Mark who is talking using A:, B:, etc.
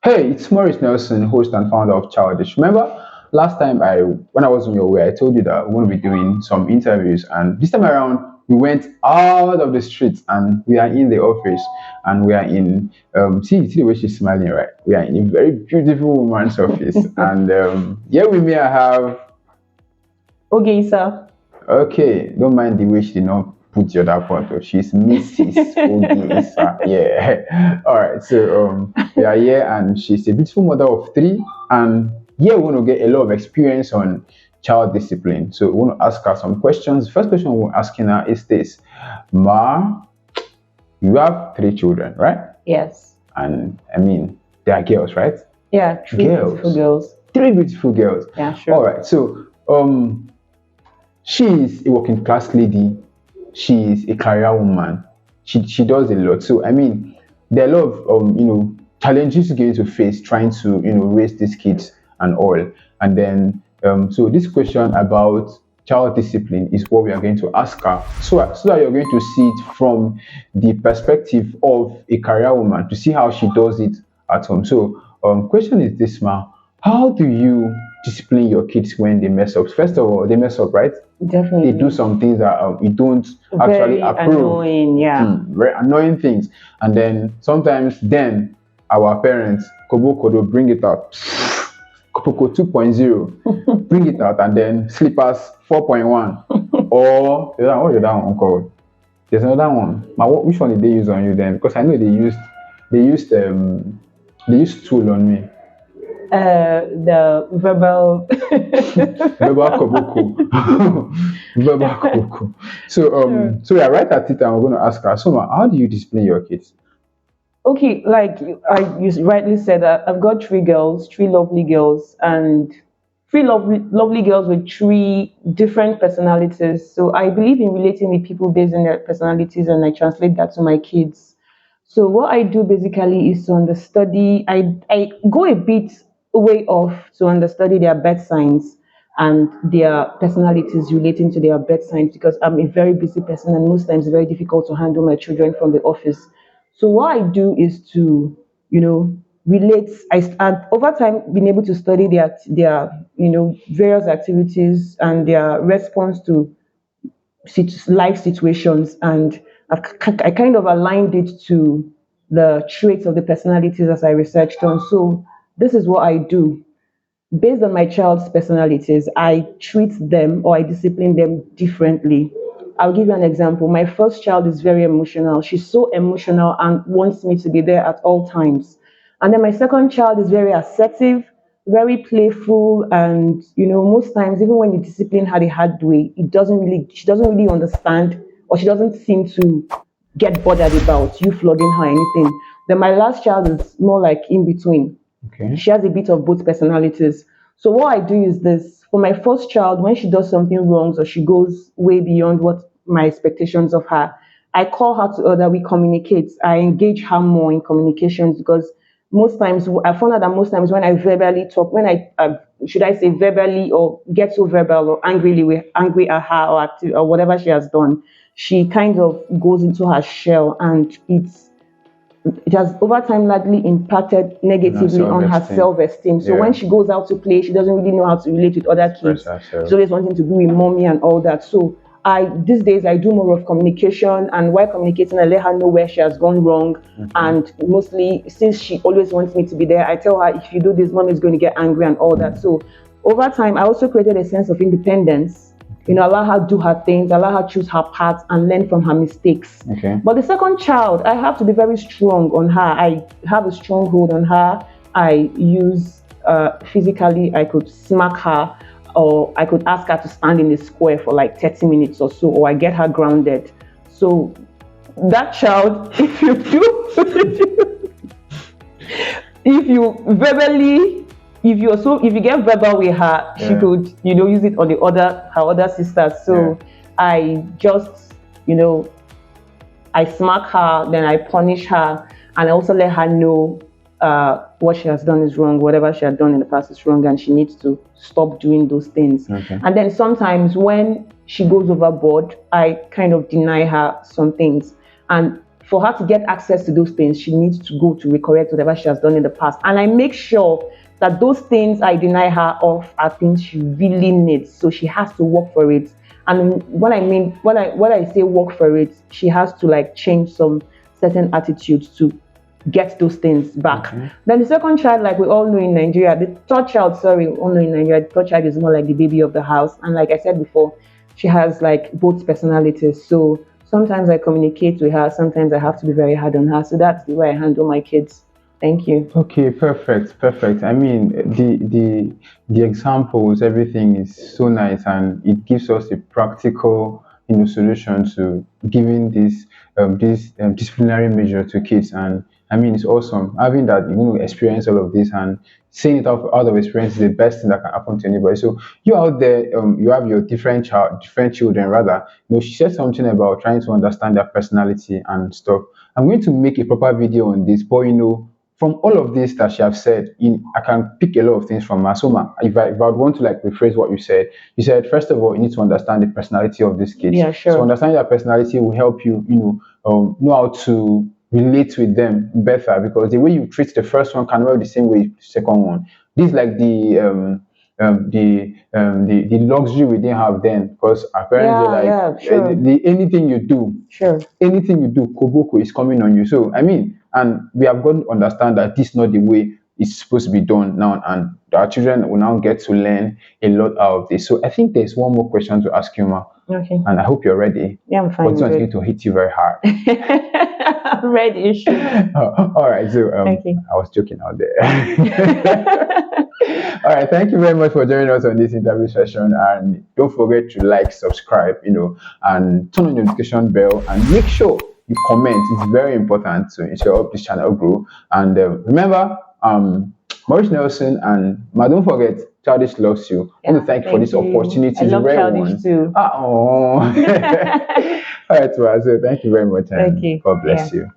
A: Hey, it's Maurice Nelson, host and founder of CHILDish. Remember last time when I was on your way, I told you that we're going to be doing some interviews, and this time around we went out of the streets and we are in the office, and we are in see the way she's smiling, right? We are in a very beautiful woman's office, and here with me I have
B: Oge Isah.
A: okay, don't mind the way she did not put your other part. She's Mrs. Oge Isah. Yeah. All right. So we are here, and she's a beautiful mother of three, and yeah, we want to get a lot of experience on child discipline. So we want to ask her some questions. The first question we're asking her is this: Ma, you have three children, right?
B: Yes.
A: And I mean, they are girls, right?
B: Yeah, three
A: Girls.
B: beautiful girls.
A: Three beautiful girls.
B: Yeah, sure.
A: All right. So she is a working class lady. She is a career woman. She does a lot. So I mean, there are a lot of challenges you're going to face trying to raise these kids and all. And then so this question about child discipline is what we are going to ask her. So that you're going to see it from the perspective of a career woman to see how she does it at home. So question is this, ma: how do you discipline your kids when they mess up? First of all, they mess up, right?
B: Definitely.
A: They do some things that you don't actually
B: Very
A: approve.
B: annoying, yeah.
A: Very annoying things. And then sometimes then our parents kobo bring it out. Kopoko 2.0, bring it out, and then slippers 4.1. Or what's the other one called? There's another one. Which one did they use on you then? Because I know they used tool on me.
B: The verbal.
A: Verbal koboko. Verbal koboko. So we are right at it, and we're going to ask her. So, ma, how do you discipline your kids?
B: Okay, like you rightly said, that I've got three girls, three lovely girls, and three lovely girls with three different personalities. So I believe in relating with people based on their personalities, and I translate that to my kids. So what I do basically is to understudy. I go a bit way off to understudy their birth signs and their personalities relating to their birth signs, because I'm a very busy person and most times it's very difficult to handle my children from the office. So what I do is to, relate. I start over time being able to study their various activities and their response to life situations, and I kind of aligned it to the traits of the personalities as I researched on. So this is what I do. Based on my child's personalities, I treat them or I discipline them differently. I'll give you an example. My first child is very emotional. She's so emotional and wants me to be there at all times. And then my second child is very assertive, very playful, and most times, even when you discipline her the hard way, she doesn't really understand, or she doesn't seem to get bothered about you flogging her or anything. Then my last child is more like in between.
A: Okay.
B: She has a bit of both personalities. So what I do is this: for my first child, when she does something wrong or she goes way beyond what my expectations of her, I call her to order. We communicate. I engage her more in communications, because most times I found out that most times when I verbally talk, when I should I say verbally or get so verbal or angry at her or whatever she has done, she kind of goes into her shell, and it has over time largely impacted negatively on her self-esteem. So when she goes out to play, she doesn't really know how to relate with other kids. She's always wanting to be with mommy and all that. So these days I do more of communication, and while communicating, I let her know where she has gone wrong. And mostly, since she always wants me to be there, I tell her, if you do this, mom is going to get angry and all that. So over time, I also created a sense of independence. Allow her do her things, allow her choose her path, and learn from her mistakes.
A: Okay.
B: But the second child, I have to be very strong on her. I have a strong hold on her. I use physically, I could smack her, or I could ask her to stand in a square for like 30 minutes or so, or I get her grounded. So that child, if you verbally, if you get verbal with her, she could use it on her other sisters. So I just I smack her, then I punish her, and I also let her know what she has done is wrong. Whatever she had done in the past is wrong, and she needs to stop doing those things.
A: Okay.
B: And then sometimes when she goes overboard, I kind of deny her some things. And for her to get access to those things, she needs to go to recorrect whatever she has done in the past. And I make sure that those things I deny her of are things she really needs. So she has to work for it. And when I say work for it, she has to like change some certain attitudes to get those things back. Then the second child, like we all know in Nigeria, the third child, sorry, we all know in Nigeria, the third child is more like the baby of the house. And like I said before, she has like both personalities. So sometimes I communicate with her, sometimes I have to be very hard on her. So that's the way I handle my kids. Thank you.
A: Okay, perfect, perfect. I mean, the examples, everything is so nice, and it gives us a practical, solution to giving this disciplinary measure to kids. And I mean, it's awesome having that experience all of this and saying it out of experience is the best thing that can happen to anybody. So you out there, you have your different children rather. She said something about trying to understand their personality and stuff. I'm going to make a proper video on this, but from all of this that she have said, I can pick a lot of things from her. So, if I would want to like rephrase what you said, first of all, you need to understand the personality of these kids.
B: Yeah, sure.
A: So, understanding their personality will help you, know how to relate with them better, because the way you treat the first one can well be the same way the second one. This is like the luxury we didn't have then, because our parents were like,
B: sure.
A: anything you do,
B: Sure.
A: anything you do, koboko is coming on you. So I mean, and we have got to understand that this is not the way it's supposed to be done now, and our children will now get to learn a lot out of this. So I think there's one more question to ask you, Ma.
B: Okay.
A: And I hope you're ready.
B: Yeah, I'm fine.
A: But this one's going to hit you very hard.
B: I'm ready. Sure.
A: All right. So
B: Okay.
A: I was joking out there. All right. Thank you very much for joining us on this interview session. And don't forget to like, subscribe, and turn on the notification bell, and make sure you comment. It's very important to ensure this channel grow. And remember, Maurice Nelson and don't forget, CHILDish loves you. I want to thank you for this opportunity.
B: I love CHILDish too.
A: All right, so thank you very much. And
B: Thank you.
A: God bless you.